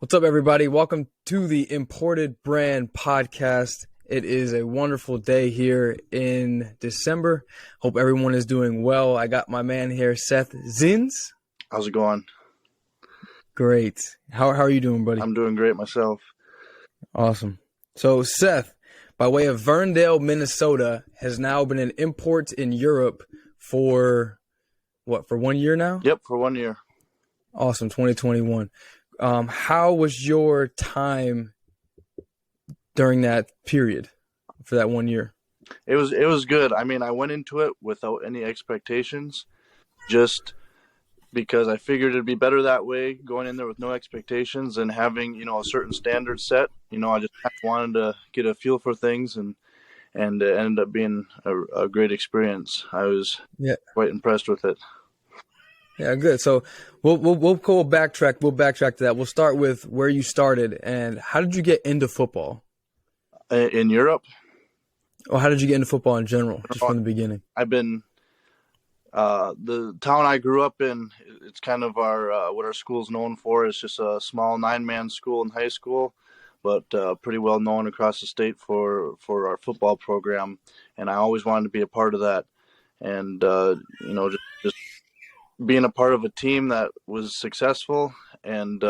What's up, everybody? Welcome to the Imported Brand Podcast. It is a wonderful day here in December. Hope everyone is doing well. I got my man here, Seth Zins. How's it going? Great. How are you doing, buddy? I'm doing great myself. Awesome. So Seth, by way of Verndale, Minnesota, has now been an import in Europe for 1 year now? Yep, for 1 year. Awesome, 2021. How was your time during that period for that 1 year? It was good. I mean, I went into it without any expectations, just because I figured it'd be better that way, going in there with no expectations and having, a certain standard set. I just wanted to get a feel for things, and it ended up being a great experience. I was quite impressed with it. Yeah, good. So we'll go backtrack. We'll backtrack to that. We'll start with where you started and how did you get into football? In Europe? Or how did you get into football in general, just from the beginning? I've been the town I grew up in. It's kind of what our school's known for. It's just a small 9-man school in high school, but pretty well known across the state for our football program. And I always wanted to be a part of that. And just being a part of a team that was successful and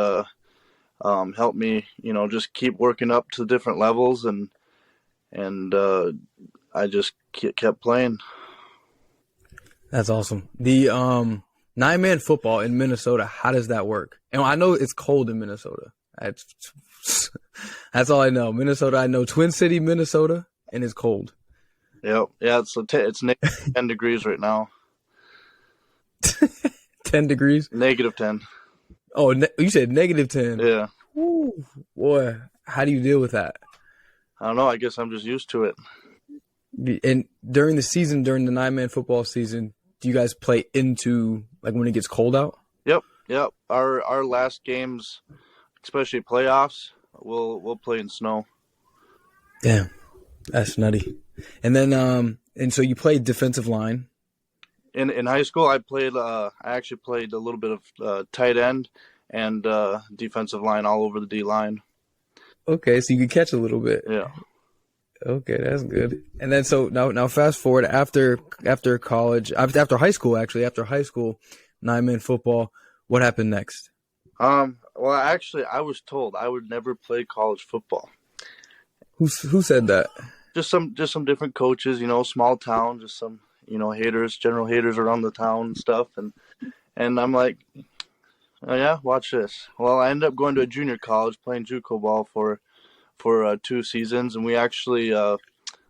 helped me, just keep working up to different levels, and I just kept playing. That's awesome. The 9-man football in Minnesota, how does that work? And I know it's cold in Minnesota. That's all I know. Minnesota, I know Twin City, Minnesota, and it's cold. Yep. Yeah, it's negative 10 degrees right now. 10 degrees? Negative 10. Oh, you said negative 10. Yeah. Ooh, boy, how do you deal with that? I don't know. I guess I'm just used to it. And during the 9-man football season, do you guys play into, like, when it gets cold out? Yep. Our last games, especially playoffs, we'll play in snow. Damn, that's nutty. And then, and so you played defensive line. In high school, I actually played a little bit of tight end and defensive line all over the D line. Okay, so you could catch a little bit. Yeah. Okay, that's good. And then so now fast forward after college, after high school, 9-man football. What happened next? Well, actually, I was told I would never play college football. Who said that? Just some different coaches, small town, just some. General haters around the town and stuff. And I'm like, oh, yeah, watch this. Well, I ended up going to a junior college, playing JUCO ball for 2 seasons. And we actually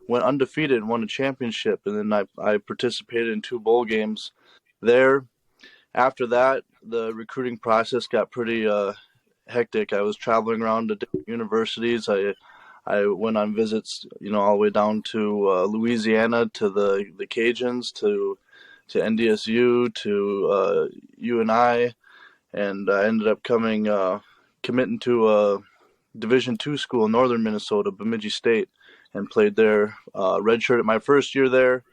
went undefeated and won a championship. And then I participated in 2 bowl games there. After that, the recruiting process got pretty hectic. I was traveling around to different universities. I went on visits, all the way down to Louisiana, to the Cajuns, to NDSU, to UNI, and I ended up committing to a Division II school in northern Minnesota, Bemidji State, and played there. Redshirted my first year there.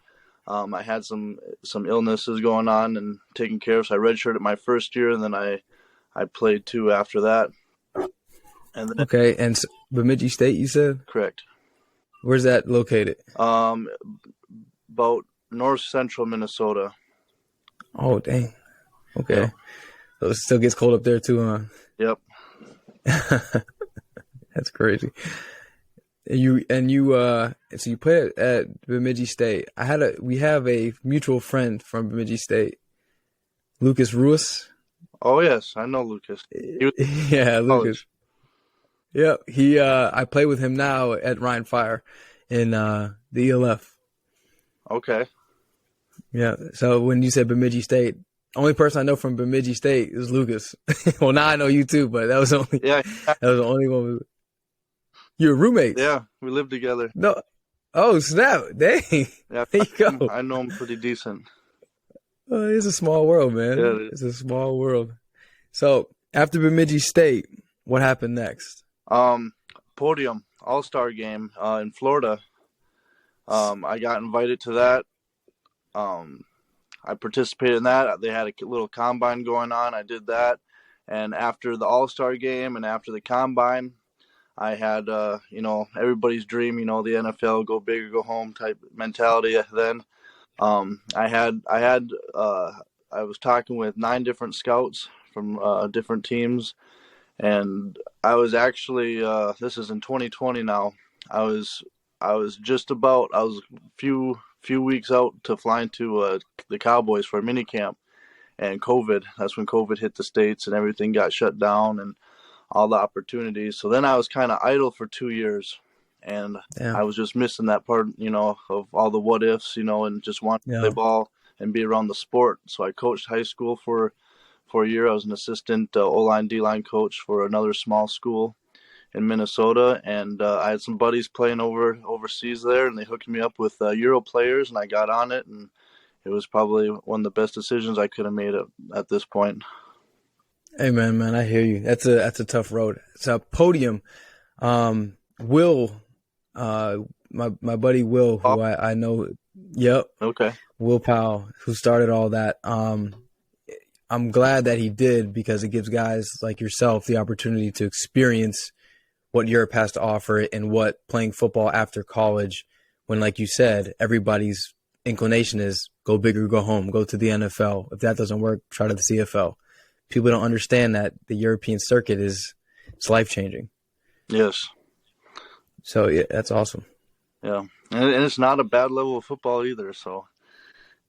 I had some illnesses going on and taken care of, so I redshirted my first year, and then I played 2 after that. And then, okay, and Bemidji State, you said? Correct. Where's that located? About north central Minnesota. Oh, dang. Okay. Yeah. So it still gets cold up there too, huh? Yep. That's crazy. So you played at Bemidji State. We have a mutual friend from Bemidji State, Lucas Ruiz. Oh yes, I know Lucas. Yeah, Lucas. Yeah, I play with him now at Ryan Fire in the ELF. Okay. Yeah, so when you said Bemidji State, only person I know from Bemidji State is Lucas. Well, now I know you too, but that was the only one. You were roommates? Yeah, we lived together. No. Oh, snap. Dang. Yeah, there you go. I know him pretty decent. It's a small world, man. Yeah, it's a small world. So after Bemidji State, what happened next? Podium All-Star game in Florida. I got invited to that. I participated in that. They had a little combine going on. I did that. And after the All-Star game and after the combine, I had, everybody's dream, the NFL, go big or go home type mentality then. I was talking with 9 different scouts from different teams, and I was actually, this is in 2020 now. I was a few weeks out to flying to the Cowboys for a mini camp, and that's when COVID hit the States and everything got shut down and all the opportunities. So then I was kind of idle for 2 years, and I was just missing that part, of all the what ifs, and just wanting to play ball and be around the sport. So I coached high school for a year. I was an assistant O-line, D-line coach for another small school in Minnesota, and I had some buddies playing overseas there, and they hooked me up with Euro players, and I got on it, and it was probably one of the best decisions I could have made at this point. Hey man, I hear you. That's a tough road. It's a podium. Will, my buddy Will, who I know, yep. Okay. Will Powell, who started all that. I'm glad that he did, because it gives guys like yourself the opportunity to experience what Europe has to offer and what playing football after college, when, like you said, everybody's inclination is go big or go home, go to the NFL. If that doesn't work, try to the CFL. People don't understand that the European circuit it's life-changing. Yes. So, yeah, that's awesome. Yeah. And it's not a bad level of football either, so.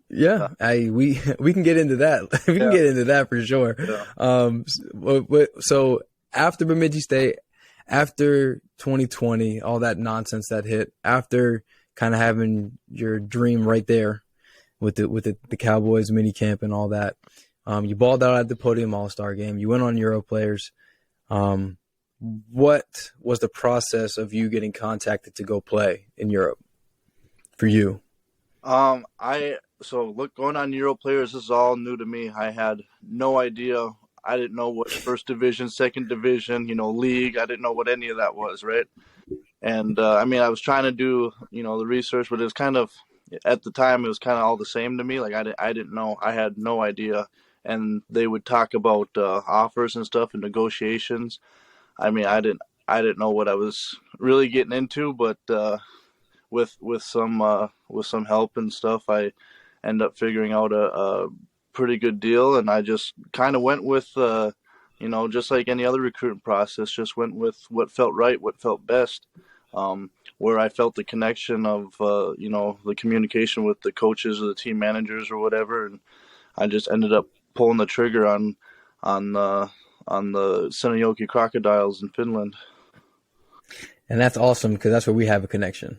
Yeah, we can get into that. We can get into that for sure. Yeah. So after Bemidji State, after 2020, all that nonsense that hit, after kind of having your dream right there with the Cowboys mini camp and all that, you balled out at the Podium All-Star game. You went on Euro Players. What was the process of you getting contacted to go play in Europe for you? Going on Euro Players, this is all new to me. I had no idea. I didn't know what first division, second division, league. I didn't know what any of that was, right? And I was trying to do, the research, but it was kind of, at the time, it was kind of all the same to me. Like I didn't know. I had no idea. And they would talk about offers and stuff and negotiations. I didn't know what I was really getting into, but with some help and stuff, I ended up figuring out a pretty good deal, and I just kind of went with just like any other recruiting process, just went with what felt right, what felt best, where I felt the connection of the communication with the coaches or the team managers or whatever, and I just ended up pulling the trigger on the Seinajoki Crocodiles in Finland. And that's awesome, because that's where we have a connection.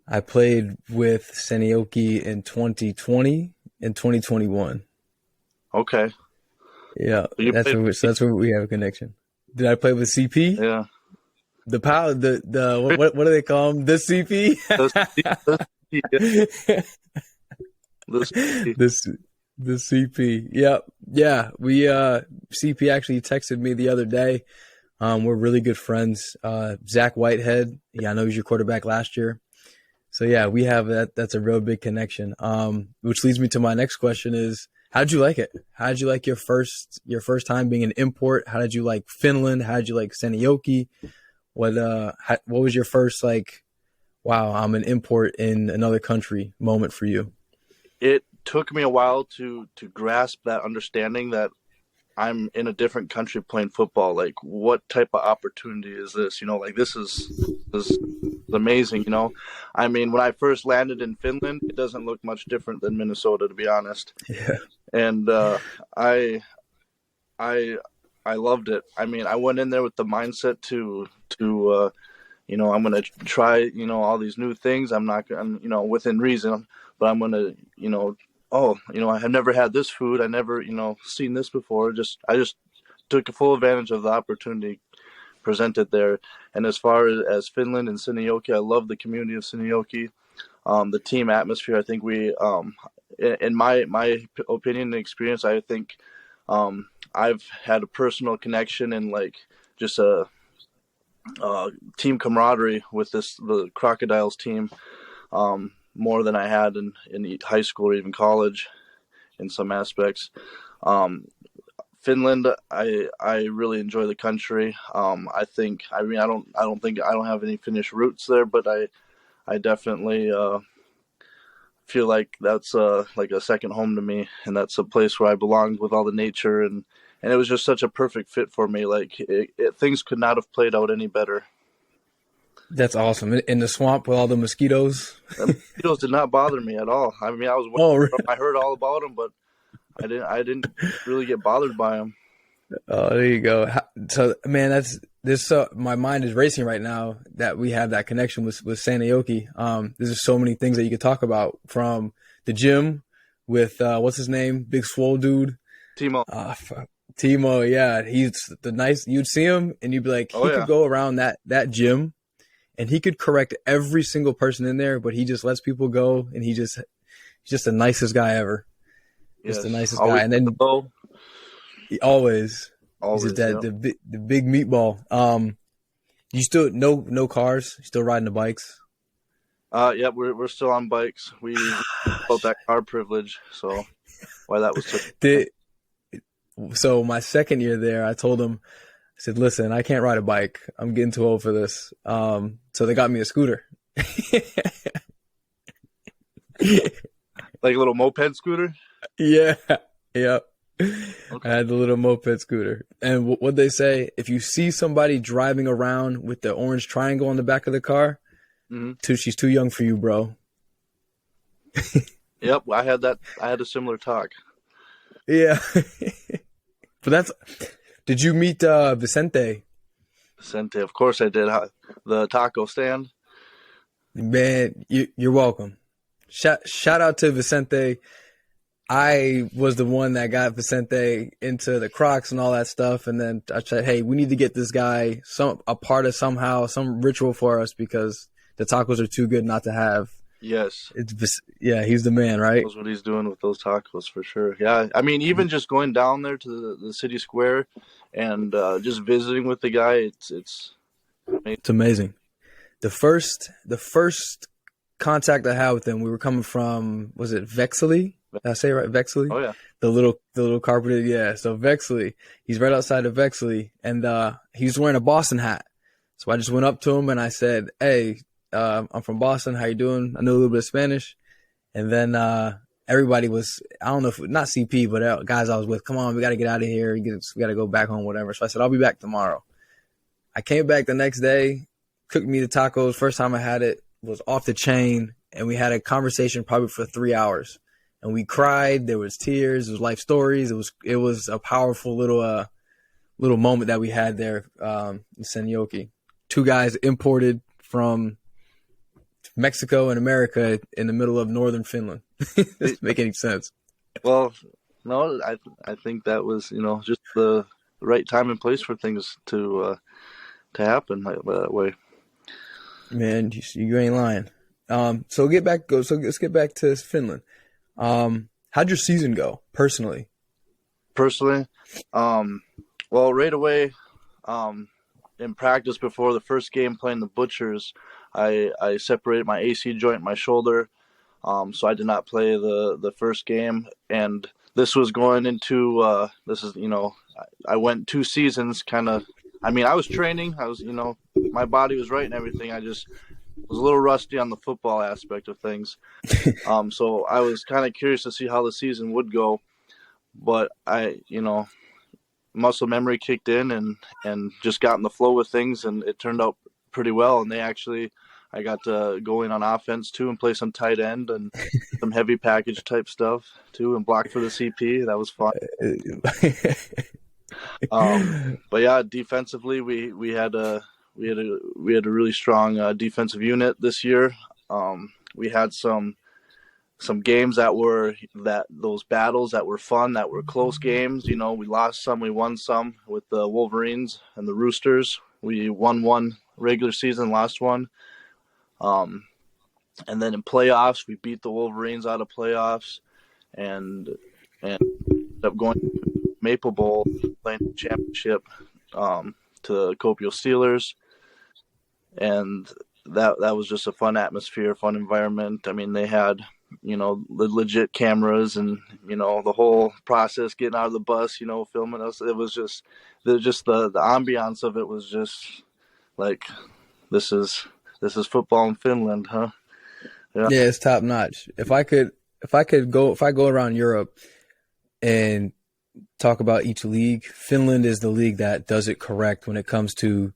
I played with Seinajoki in 2020 and 2021. Okay. Yeah, that's where we have a connection. Did I play with CP? Yeah. The power, what do they call them? The CP. The CP. Yep. Yeah. We CP actually texted me the other day. We're really good friends. Zach Whitehead. Yeah, I know he's your quarterback last year. So yeah, we have that. That's a real big connection. Which leads me to my next question is, how'd you like it? How'd you like your first time being an import? How did you like Finland? How did you like Seinajoki? What was your first wow, I'm an import in another country moment for you? It took me a while to grasp that understanding that I'm in a different country playing football. Like, what type of opportunity is this? This is amazing. When I first landed in Finland, it doesn't look much different than Minnesota, to be honest. Yeah. And I loved it. I went in there with the mindset to I'm going to try, all these new things. I'm not going to, within reason, but I'm going to, I have never had this food. I never, seen this before. I just took full advantage of the opportunity presented there. And as far as Finland and Seinajoki, I love the community of Seinajoki. The team atmosphere, I think we, in my opinion and experience, I think I've had a personal connection and just a team camaraderie with the Crocodiles team, more than I had in high school or even college in some aspects. Finland, I really enjoy the country. I don't have any Finnish roots there, but I definitely feel like that's like a second home to me, and that's a place where I belonged with all the nature, and it was just such a perfect fit for me. Like things could not have played out any better. That's awesome. In the swamp with all the mosquitoes. The mosquitoes did not bother me at all. I mean, Oh, really? I heard all about them, but I didn't really get bothered by them. Oh, there you go. So, man, that's this. So my mind is racing right now that we have that connection with Seinajoki. There's so many things that you could talk about, from the gym with what's his name, big swole dude, Timo. Timo. Yeah, he's the nice. You'd see him and you'd be like, he could go around that gym, and he could correct every single person in there, but he just lets people go, and he's just the nicest guy ever. Just the nicest guy. And then always he's just the big meatball. You still no cars? You still riding the bikes? Yeah, we're still on bikes. We built that car privilege, so why that was so my second year there, I told him, I said, listen, I can't ride a bike. I'm getting too old for this. So they got me a scooter. Like a little moped scooter? Yeah. Yep. Okay. I had the little moped scooter. And what they say, if you see somebody driving around with the orange triangle on the back of the car, she's too young for you, bro. Yep, I had a similar talk. Yeah. But did you meet Vicente? Vicente, of course I did. The taco stand. Man, you're welcome. Shout out to Vicente. I was the one that got Vicente into the Crocs and all that stuff, and then I said, "Hey, we need to get this guy a part of some ritual for us, because the tacos are too good not to have." Yes. He's the man, right? That's what he's doing with those tacos for sure. Yeah, I mean, even just going down there to the city square and just visiting with the guy, it's amazing. The first contact I had with him, we were coming from, was it Vexley? Did I say it right? Vexley? Oh yeah. The little carpeted, yeah. So Vexley, he's right outside of Vexley, and he's wearing a Boston hat. So I just went up to him and I said, "Hey, I'm from Boston. How you doing? I know a little bit of Spanish." And then everybody was, I don't know if not CP, but guys I was with, "Come on, we got to get out of here. We got to go back home, whatever." So I said, "I'll be back tomorrow." I came back the next day, cooked me the tacos. First time I had it was off the chain, and we had a conversation probably for 3 hours. And we cried. There was tears. There was life stories. It was a powerful little moment that we had there in Seinajoki. Two guys imported from Mexico and America in the middle of northern Finland. Doesn't make any sense. Well, no, I think that was just the right time and place for things to happen that way. Man, you ain't lying. So let's get back to Finland. How'd your season go personally? Personally, well, right away, in practice before the first game playing the Butchers, I separated my AC joint in my shoulder, so I did not play the first game. And this was going into I went 2 seasons kind of. I mean, I was training. I was my body was right and everything. I just was a little rusty on the football aspect of things. So I was kind of curious to see how the season would go, but muscle memory kicked in and just got in the flow with things, and it turned out pretty well. And I got to go in on offense too and play some tight end and some heavy package type stuff too, and block for the CP. That was fun. But yeah, defensively we had a really strong defensive unit this year. We had some games those battles that were fun, that were close games. We lost some, we won some with the Wolverines and the Roosters. We won one regular season, lost one. And then in playoffs, we beat the Wolverines out of playoffs and ended up going to Maple Bowl, playing the championship to the Copio Steelers. And that was just a fun atmosphere, fun environment. I mean, they had the legit cameras and, the whole process, getting out of the bus, filming us. It was just the ambiance of it was just like, this is football in Finland, huh? Yeah. Yeah, it's top notch. If I go around Europe and talk about each league, Finland is the league that does it correct when it comes to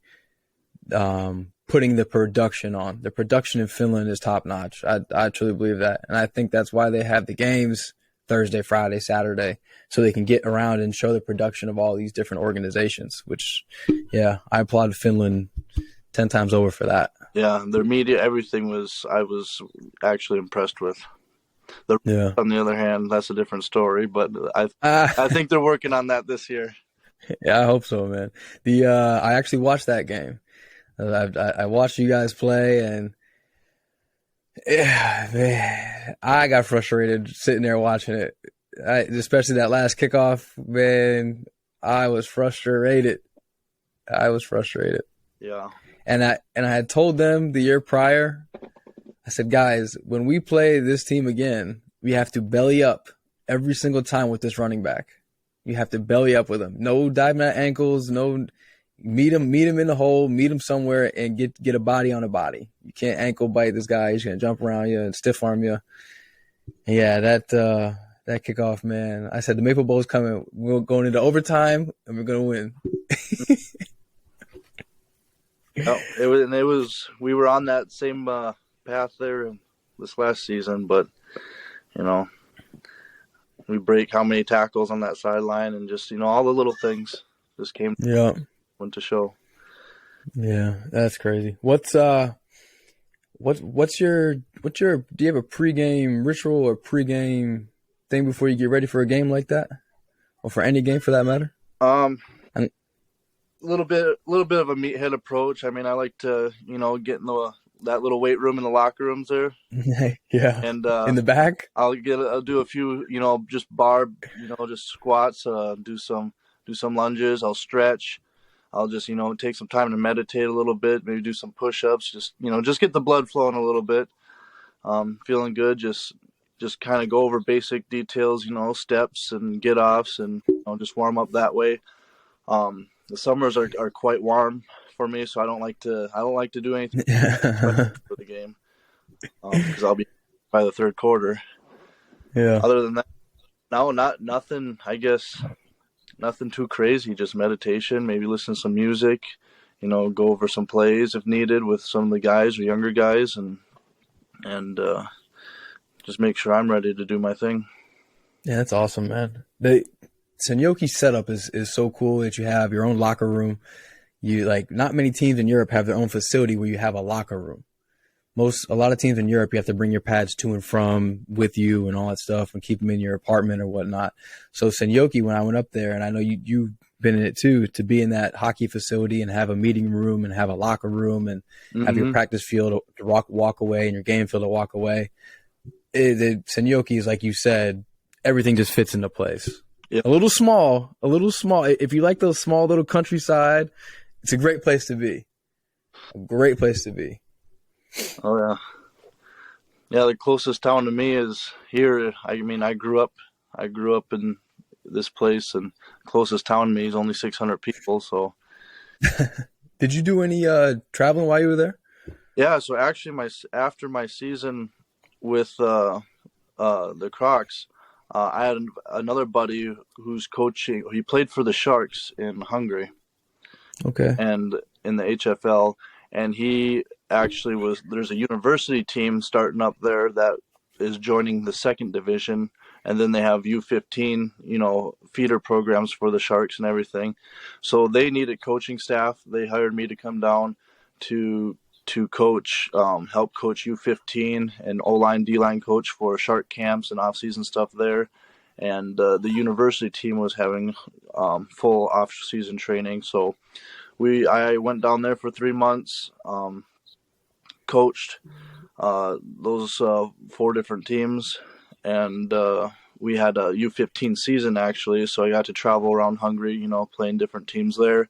putting the production on. The production in Finland is top notch. I truly believe that. And I think that's why they have the games Thursday, Friday, Saturday, so they can get around and show the production of all these different organizations, which, yeah, I applaud Finland 10 times over for that. Yeah, their media, everything I was actually impressed with. On the other hand, that's a different story, but I think they're working on that this year. Yeah, I hope so, man. I actually watched that game. I watched you guys play, and yeah, man, I got frustrated sitting there watching it. Especially that last kickoff, man. I was frustrated. Yeah. And I had told them the year prior, I said, guys, when we play this team again, we have to belly up every single time with this running back. You have to belly up with him. No diving at ankles. No, meet him in the hole. Meet him somewhere and get a body on a body. You can't ankle bite this guy. He's gonna jump around you and stiff arm you. Yeah, that kickoff, man. I said the Maple Bowl's coming. We're going into overtime and we're gonna win. Oh, it was. We were on that same path there this last season, but we break how many tackles on that sideline, and just all the little things just went to show. Yeah, that's crazy. What's your do you have a pregame ritual or pregame thing before you get ready for a game like that, or for any game for that matter? A little bit of a meathead approach. I mean, I like to, get in that little weight room in the locker rooms there. Yeah. And in the back, I'll do a few, just just squats, do some lunges. I'll stretch. I'll just, take some time to meditate a little bit, maybe do some push-ups, just get the blood flowing a little bit. Feeling good. Just kind of go over basic details, steps and get-offs, and just warm up that way. The summers are quite warm for me, so I don't like to do anything for the game because I'll be by the third quarter. Yeah. Other than that, no, nothing. I guess nothing too crazy. Just meditation. Maybe listen to some music. Go over some plays if needed with some of the guys or younger guys, and just make sure I'm ready to do my thing. Yeah, that's awesome, man. The Seinajoki setup is so cool that you have your own locker room. Not many teams in Europe have their own facility where you have a locker room. A lot of teams in Europe, you have to bring your pads to and from with you and all that stuff and keep them in your apartment or whatnot. So Seinajoki, when I went up there, and I know you've been in it too, to be in that hockey facility and have a meeting room and have a locker room and have your practice field to walk away and your game field to walk away. The Seinajoki is, like you said, everything just fits into place. Yep. A little small. If you like those small little countryside, it's a great place to be. Oh yeah. Yeah, the closest town to me is here. I mean, I grew up in this place, and the closest town to me is only 600 people. So, did you do any traveling while you were there? Yeah. So actually, after my season with the Crocs. I had another buddy who's coaching. He played for the Sharks in Hungary. Okay. And in the HFL, and he actually there's a university team starting up there that is joining the second division, and then they have U15, feeder programs for the Sharks and everything. So they needed coaching staff. They hired me to come down to coach, help coach U15 and O-line, D-line coach for Shark camps and off-season stuff there. And the university team was having full off-season training. So I went down there for 3 months, coached those 4 different teams, and we had a U15 season actually. So I got to travel around Hungary, playing different teams there.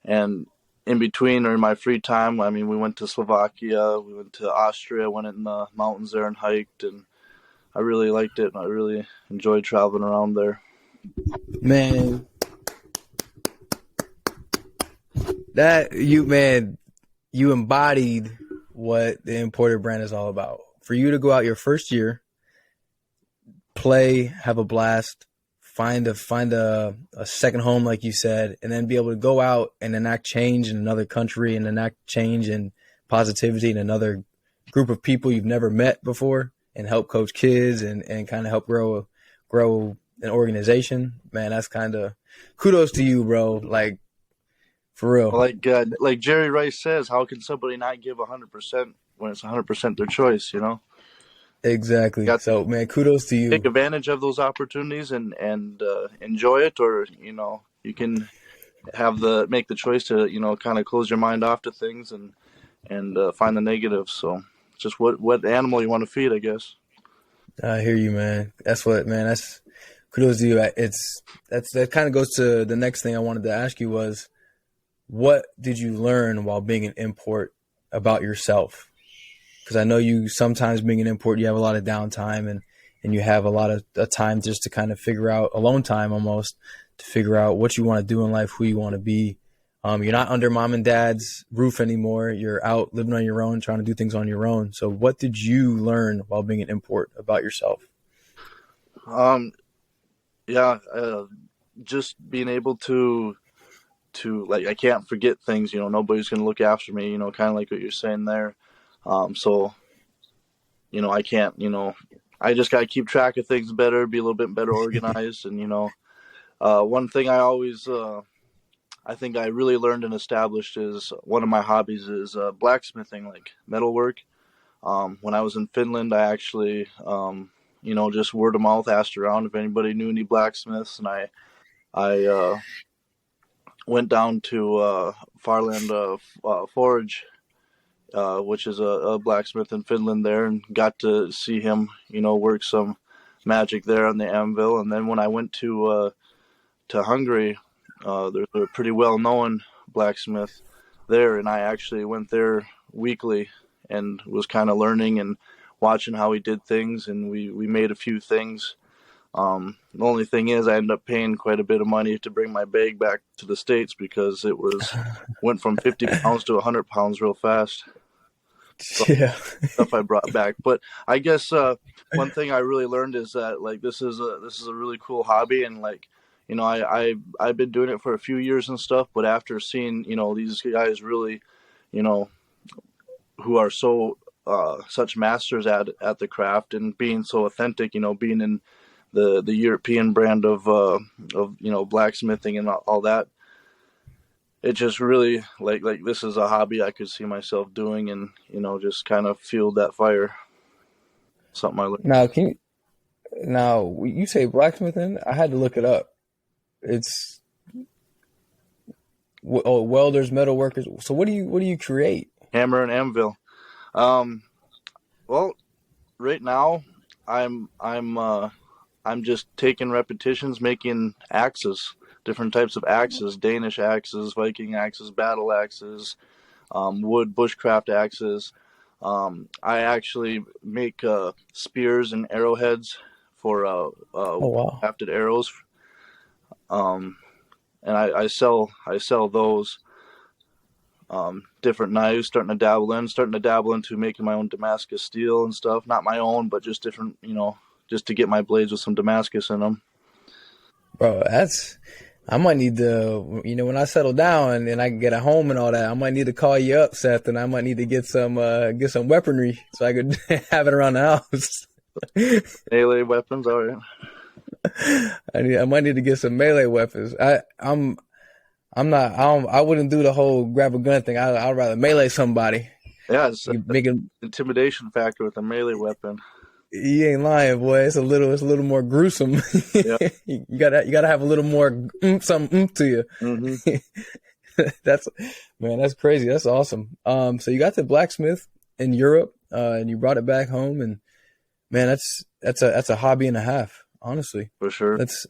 And in between, or in my free time, I mean, we went to Slovakia, we went to Austria, went in the mountains there and hiked, and I really liked it, and I really enjoyed traveling around there. Man, you embodied what the imported brand is all about. For you to go out your first year, play, have a blast, find a second home, like you said, and then be able to go out and enact change in another country and enact change and positivity in another group of people you've never met before, and help coach kids and kind of help grow an organization. Man, that's kind of kudos to you, bro. Like, for real. Like Jerry Rice says, how can somebody not give 100% when it's 100% their choice? You know. Exactly. So, man, kudos to you. Take advantage of those opportunities and enjoy it, or you can make the choice to kind of close your mind off to things and find the negatives. So just what animal you want to feed, I guess. I hear you, man. That's kudos to you. That kind of goes to the next thing I wanted to ask you was, what did you learn while being an import about yourself? Because I know you sometimes being an import, you have a lot of downtime and you have a lot of time just to kind of figure out, alone time almost, to figure out what you want to do in life, who you want to be. You're not under mom and dad's roof anymore. You're out living on your own, trying to do things on your own. So what did you learn while being an import about yourself? Just being able to like, I can't forget things, nobody's going to look after me, kind of like what you're saying there. So, I can't, I just got to keep track of things better, be a little bit better organized. And, one thing I think I really learned and established is one of my hobbies is blacksmithing, like metalwork. When I was in Finland, I actually, just word of mouth asked around if anybody knew any blacksmiths. And I went down to Fahrenheit Forge, which is a blacksmith in Finland there, and got to see him, work some magic there on the anvil. And then when I went to Hungary, there's a pretty well-known blacksmith there, and I actually went there weekly and was kind of learning and watching how he did things, and we made a few things. The only thing is I ended up paying quite a bit of money to bring my bag back to the States because it went from 50 pounds to 100 pounds real fast. So, yeah. Stuff I brought back. But I guess one thing I really learned is that, like, this is a really cool hobby, and like, I've been doing it for a few years and stuff, but after seeing, these guys really, who are so such masters at the craft and being so authentic, being in the European brand of blacksmithing and all that, it just really like this is a hobby I could see myself doing, and just kind of fueled that fire. Something I learned. Now you say blacksmithing, I had to look it up. It's welders, metal workers. So what do you create? Hammer and anvil. Well, right now I'm just taking repetitions, making axes, different types of axes, Danish axes, Viking axes, battle axes, wood bushcraft axes. I actually make spears and arrowheads for crafted arrows. And I sell those. Different knives, starting to dabble into making my own Damascus steel and stuff. Not my own, but just different, just to get my blades with some Damascus in them. Bro, I might need to, when I settle down and I can get a home and all that, I might need to call you up, Seth, and I might need to get some weaponry so I could have it around the house. Melee weapons, all right. I might need to get some melee weapons. I wouldn't do the whole grab a gun thing. I'd rather melee somebody. Yeah, it's an intimidation factor with a melee weapon. You ain't lying, boy. It's a little more gruesome. Yeah. you gotta have a little more something to you. Mm-hmm. That's crazy. That's awesome. So you got the blacksmith in Europe, and you brought it back home, and man, that's a hobby and a half, honestly. For sure. That's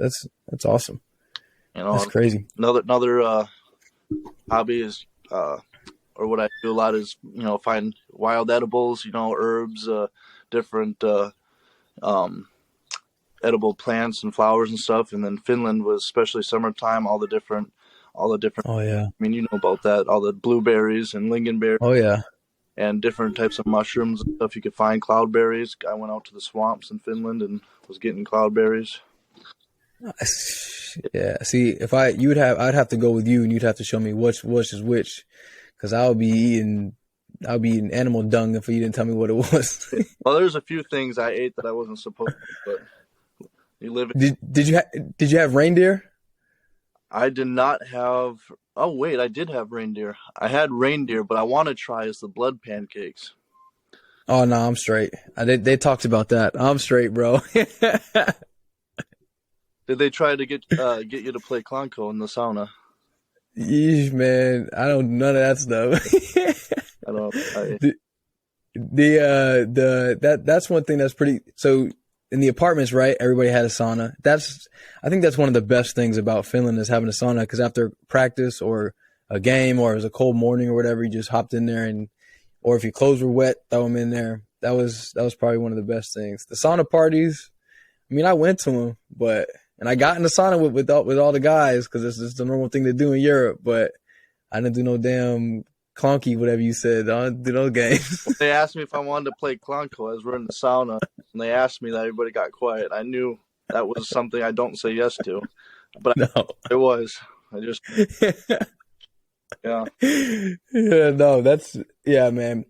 awesome. That's crazy. Another hobby is, or what I do a lot is, find wild edibles, herbs, different um, edible plants and flowers and stuff. And then Finland was, especially summertime, all the different. Oh yeah. I mean, you know about that. All the blueberries and lingonberries Oh yeah. and different types of mushrooms and stuff. You could find cloudberries. I went out to the swamps in Finland and was getting cloudberries. Yeah. See, if I'd have to go with you, and you'd have to show me which is which, because I'll be eating animal dung if you didn't tell me what it was. Well, there's a few things I ate that I wasn't supposed to, but you live. Did you have reindeer? I did not have. Oh wait, I did have reindeer. I had reindeer, but I want to try is the blood pancakes. Oh no, I'm straight. They talked about that. I'm straight, bro. Did they try to get you to play Clonco in the sauna? Yeesh, man, I don't none of that stuff. I don't. That's one thing that's pretty. So in the apartments, right? Everybody had a sauna. I think that's one of the best things about Finland is having a sauna, because after practice or a game or it was a cold morning or whatever, you just hopped in there, and or if your clothes were wet, throw them in there. That was probably one of the best things. The sauna parties. I mean, I went to them, and I got in the sauna with all the guys because it's just the normal thing to do in Europe. But I didn't do no damn clunky, whatever you said. I don't do those games. They asked me if I wanted to play Clonco as we're in the sauna, and they asked me that. Everybody got quiet. I knew that was something I don't say yes to, but No. it was. I just yeah. Yeah, no, yeah, man.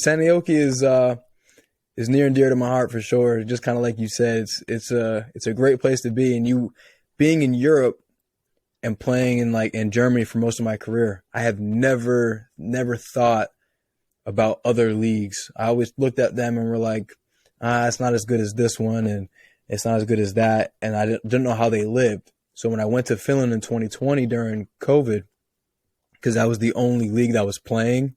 Seinajoki is near and dear to my heart for sure. Just kind of like you said, it's a great place to be. And you being in Europe and playing in Germany for most of my career, I have never thought about other leagues. I always looked at them and were like, it's not as good as this one, and it's not as good as that. And I didn't know how they lived. So when I went to Finland in 2020 during COVID, because that was the only league that was playing,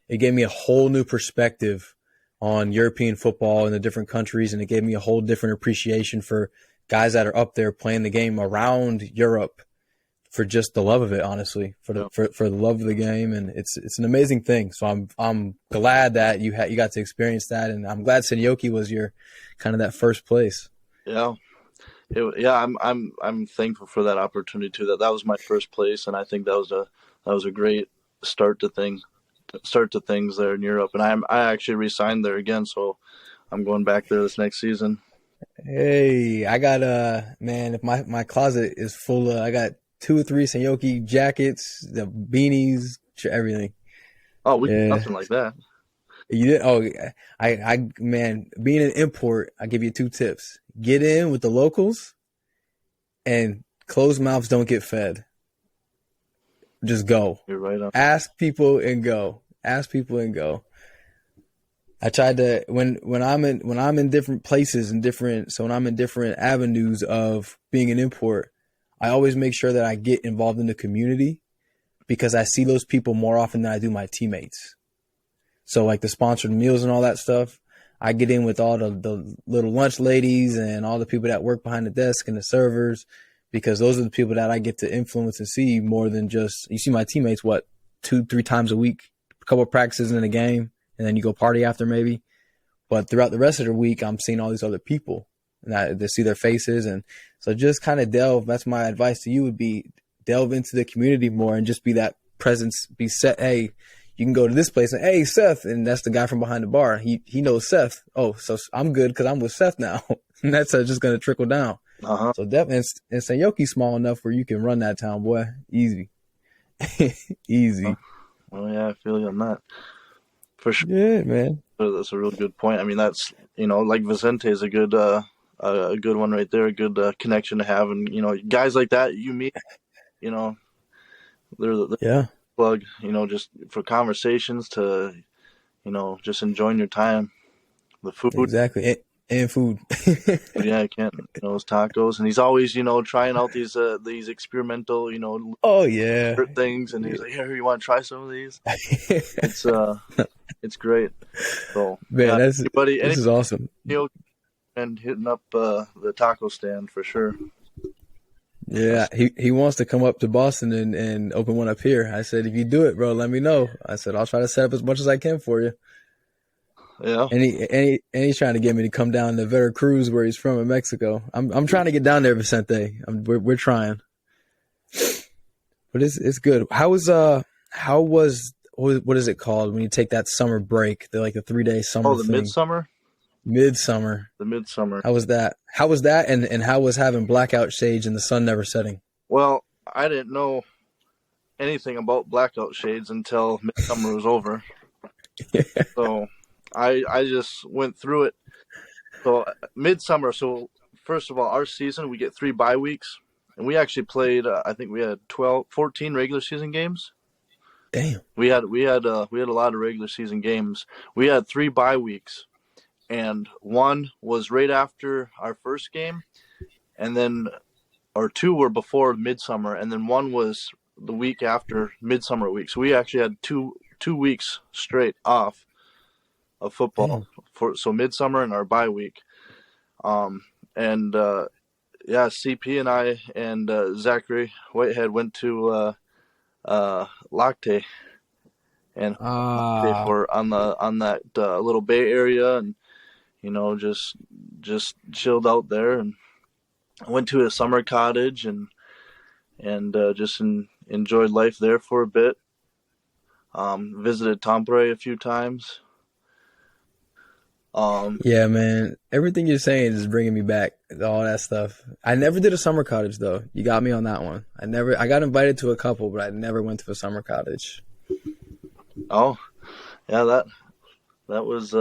it gave me a whole new perspective on European football in the different countries, and it gave me a whole different appreciation for guys that are up there playing the game around Europe for just the love of it, honestly, for the love of the game. And it's an amazing thing. So I'm glad that you got to experience that, and I'm glad Seinajoki was your kind of that first place. Yeah. I'm thankful for that opportunity too. That was my first place, and I think that was a great start to things there in Europe. And I actually re-signed there again, so I'm going back there this next season. Hey, I got man, if my closet is full of, I got 2 or 3 Seinajoki jackets, the beanies, everything. Oh, we did nothing like that. You did? Oh, I man, being an import, I give you 2 tips. Get in with the locals, and closed mouths don't get fed. Just go. You're right on. Ask people and go. I tried to when I'm in different places and when I'm in different avenues of being an import, I always make sure that I get involved in the community, because I see those people more often than I do my teammates. So like the sponsored meals and all that stuff, I get in with all the little lunch ladies and all the people that work behind the desk and the servers, because those are the people that I get to influence and see more than just, you see my teammates, 2-3 times a week, a couple of practices and a game, and then you go party after maybe. But throughout the rest of the week, I'm seeing all these other people, and to see their faces. And so just kind of that's my advice to you would be, delve into the community more and just be that presence, be set. Hey, you can go to this place and, hey, Seth, and that's the guy from behind the bar. He knows Seth. Oh, so I'm good because I'm with Seth now. And that's just going to trickle down. Uh-huh. So definitely, and Seinajoki's small enough where you can run that town, boy. Easy. Easy. Oh, yeah, I feel you on that. For sure. Yeah, man. That's a real good point. I mean, that's, like Vicente is a good one right there, a good connection to have. And, guys like that you meet, they're yeah. plug, just for conversations to, just enjoying your time. The food. Exactly. And food. Yeah, I can't, his tacos. And he's always, trying out these experimental, oh, yeah, things. And he's like, here, you want to try some of these? It's great. So, man, this is awesome. And hitting up the taco stand for sure. Yeah, he wants to come up to Boston and open one up here. I said, if you do it, bro, let me know. I said, I'll try to set up as much as I can for you. Yeah. And he's trying to get me to come down to Veracruz, where he's from, in Mexico. I'm trying to get down there, Vicente. We're trying, but it's good. How was what is it called when you take that summer break? The 3-day summer the thing. midsummer. Midsummer. The midsummer. How was that? How was that? And how was having blackout shades and the sun never setting? Well, I didn't know anything about blackout shades until midsummer was over. So I just went through it. So midsummer. So first of all, our season, we get 3 bye weeks, and we actually played. I think we had 14 regular season games. Damn. We had a lot of regular season games. We had 3 bye weeks, and one was right after our first game, and then or 2 were before midsummer, and then one was the week after midsummer week. So we actually had two weeks straight off of football for midsummer and our bye week. CP and I and Zachary Whitehead went to Lacte and for on that little bay area, and just chilled out there, and went to a summer cottage and just enjoyed life there for a bit. Visited Tampere a few times. Yeah, man. Everything you're saying is bringing me back. All that stuff. I never did a summer cottage though. You got me on that one. I got invited to a couple, but I never went to a summer cottage. Oh, yeah. That was.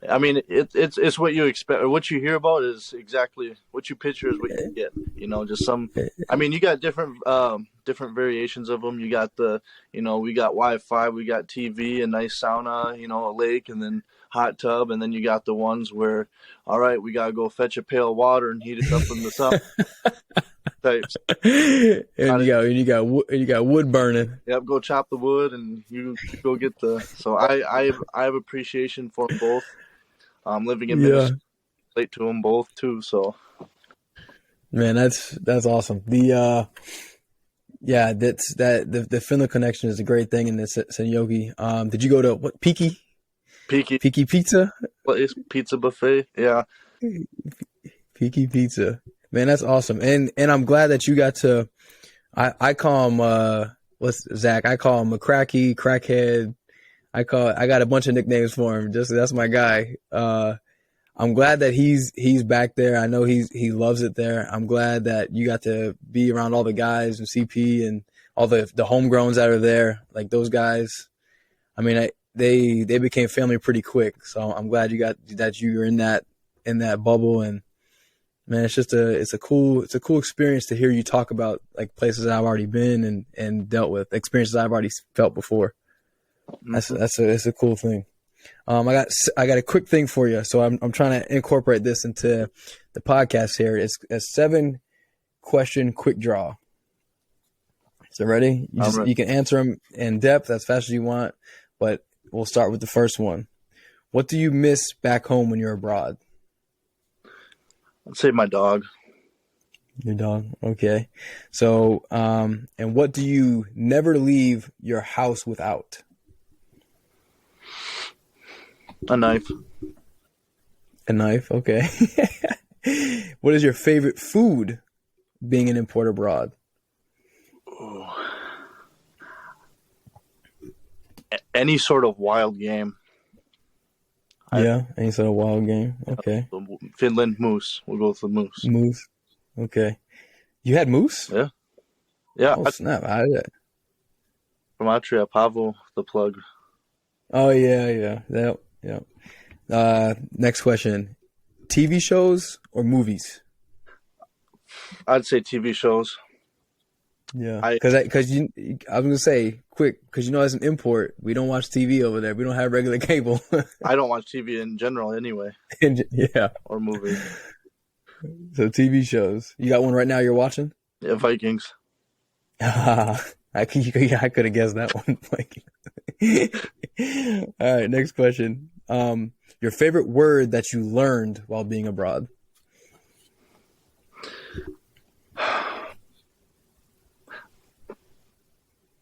I mean, it's what you expect, or what you hear about is exactly what you picture is what you get. Just some. I mean, you got different variations of them. You got we got Wi-Fi, we got TV, a nice sauna, a lake, and then hot tub, and then you got the ones where, all right, we gotta go fetch a pail of water and heat it up in the sun. Types. And you got wood burning. Yep, go chop the wood, and you go get the. So I have appreciation for them both. Living in Minnesota, relate to them both too. So, man, that's awesome. The Finland connection is a great thing in the Seinajoki. Did you go to what Piki Pizza? Place pizza buffet? Yeah, Piki Pizza. Man, that's awesome. And I'm glad that you got to. I call him Zach? I call him a crackhead. I got a bunch of nicknames for him. Just that's my guy. I'm glad that he's back there. I know he loves it there. I'm glad that you got to be around all the guys and CP and all the homegrowns that are there. Like those guys. I mean, they became family pretty quick. So I'm glad you're in that bubble. And man, it's a cool experience to hear you talk about like places I've already been and dealt with, experiences I've already felt before. That's a cool thing. I got a quick thing for you. So I'm trying to incorporate this into the podcast here. It's a 7-question quick draw. So ready? You can answer them in depth as fast as you want, but we'll start with the first one. What do you miss back home when you're abroad? I'd say my dog. Your dog. Okay. So, and what do you never leave your house without? A knife. A knife. Okay. What is your favorite food being an import abroad? Ooh. Any sort of wild game. Any sort of wild game. Okay. Finland moose. We'll go with the moose. Moose. Okay. You had moose? Yeah. Yeah. Oh, snap. How did that? From Atria, Pavel, the plug. Oh, yeah. Next question. TV shows or movies? I'd say TV shows. Yeah. Because I was going to say, quick, because as an import, we don't watch TV over there. We don't have regular cable. I don't watch TV in general anyway. Yeah. Or movies. So TV shows. You got one right now you're watching? Yeah, Vikings. I could have guessed that one. All right, next question. Your favorite word that you learned while being abroad?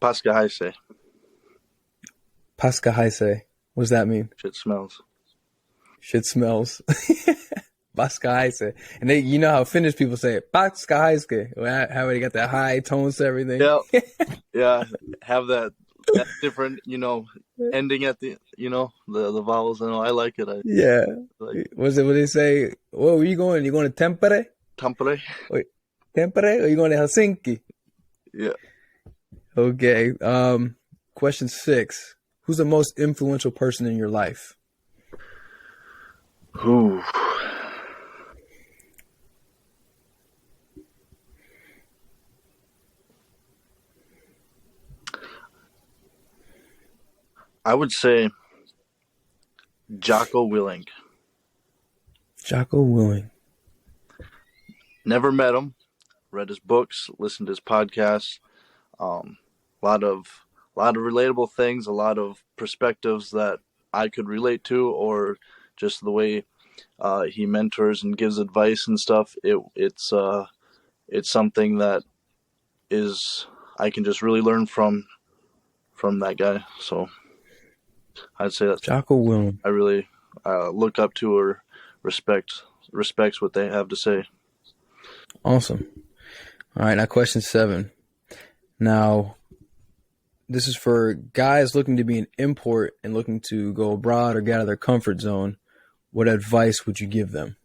Paskahaise. Paskahaise. What's that mean? Shit smells. Shit smells. Paskaise. And they, you know how Finnish people say it, paskaise. How they got that high tones to everything. Yeah, yeah. Have that different, ending at the, the vowels. And I like it. Yeah. Like What's it? What they say? Where are you going? You going to Tampere? Tampere. Wait, Tampere? Or you going to Helsinki? Yeah. Okay. Question 6. Who's the most influential person in your life? Who? I would say Jocko Willink. Jocko Willink. Never met him. Read his books. Listened to his podcasts. A lot of relatable things. A lot of perspectives that I could relate to, or just the way he mentors and gives advice and stuff. It's something that is I can just really learn from that guy. So I'd say that's Jocko Willink. I really look up to or respects what they have to say. Awesome. All right, now question 7. Now, this is for guys looking to be an import and looking to go abroad or get out of their comfort zone. What advice would you give them?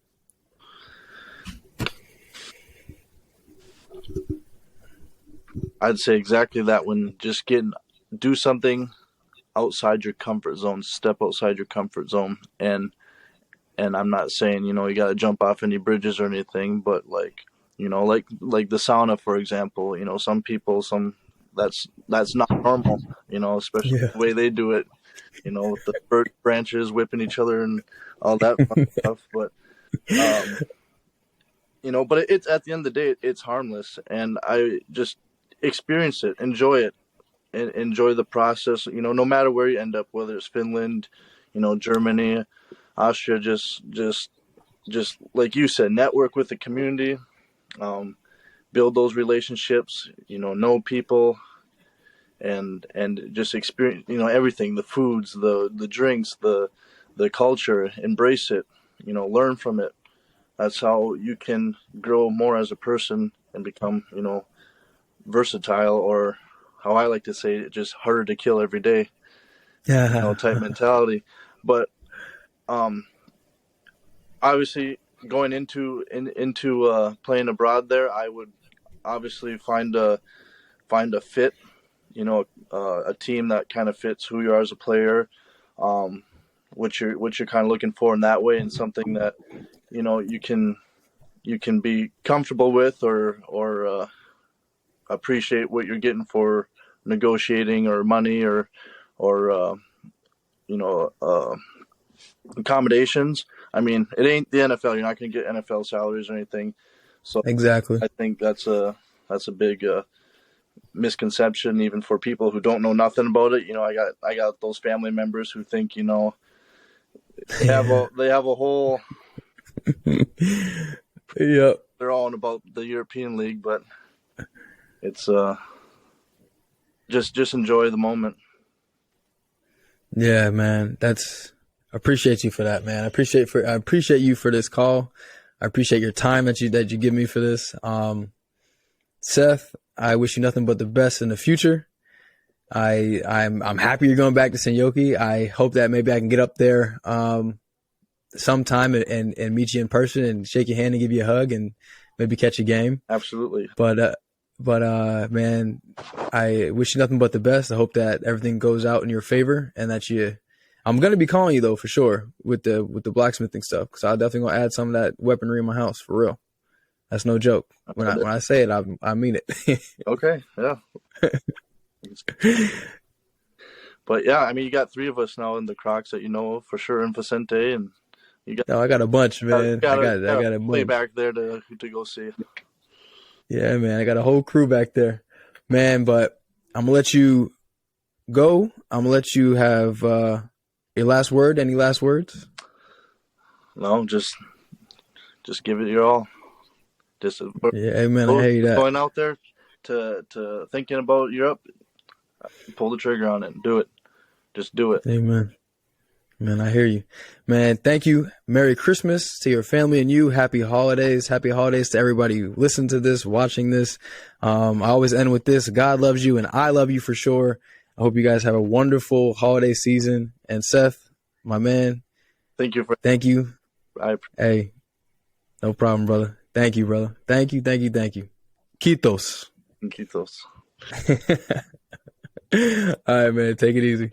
I'd say exactly that. When just do something outside your comfort zone, step outside your comfort zone. And I'm not saying, you got to jump off any bridges or anything, but like the sauna, for example, some people, that's not normal, especially the way they do it, with the birch branches whipping each other and all that fun stuff. But, but it's at the end of the day, it's harmless. And I just experience it, enjoy it, and enjoy the process, no matter where you end up, whether it's Finland, Germany, Austria, just like you said, network with the community, build those relationships, know people, and just experience, everything, the foods, the drinks, the culture, embrace it, learn from it. That's how you can grow more as a person and become, versatile, or how I like to say it, just harder to kill every day, type mentality. But obviously going into playing abroad there, I would obviously find a fit, a team that kind of fits who you are as a player, what you're kind of looking for in that way, and something that you can be comfortable with, or appreciate what you're getting for negotiating, or money, or accommodations. I mean, it ain't the NFL. You're not going to get NFL salaries or anything. So Exactly. I think that's a big misconception, even for people who don't know nothing about it. I got those family members who think, they have a whole Yep. they're all about the European League, but it's just enjoy the moment. Yeah, man. I appreciate you for that, man. I appreciate you for this call. I appreciate your time that you give me for this. Seth, I wish you nothing but the best in the future. I'm happy you're going back to Seinajoki. I hope that maybe I can get up there sometime and meet you in person and shake your hand and give you a hug and maybe catch a game. Absolutely. But man, I wish you nothing but the best. I hope that everything goes out in your favor, and that I'm going to be calling you though, for sure, with the blacksmithing stuff. Cause I'm definitely going to add some of that weaponry in my house, for real. That's no joke. When I say it, I mean it. Okay. Yeah. But yeah, I mean, you got 3 of us now in the Crocs that for sure, in Vicente, and you got. No, I got a bunch, man. I got a bunch. Play back there to go see. Yeah, man. I got a whole crew back there, man. But I'm gonna let you go. I'm gonna let you have your last word. Any last words? No, just give it your all. Just Yeah, man. I hear you that. Going out there to thinking about Europe, pull the trigger on it and do it. Just do it. Amen. Man, I hear you. Man, thank you. Merry Christmas to your family and you. Happy holidays. Happy holidays to everybody who listened to this, watching this. I always end with this. God loves you and I love you for sure. I hope you guys have a wonderful holiday season. And Seth, my man, Thank you. Thank you. I Hey, no problem, brother. Thank you, brother. Thank you. Quitos. Quitos. All right, man. Take it easy.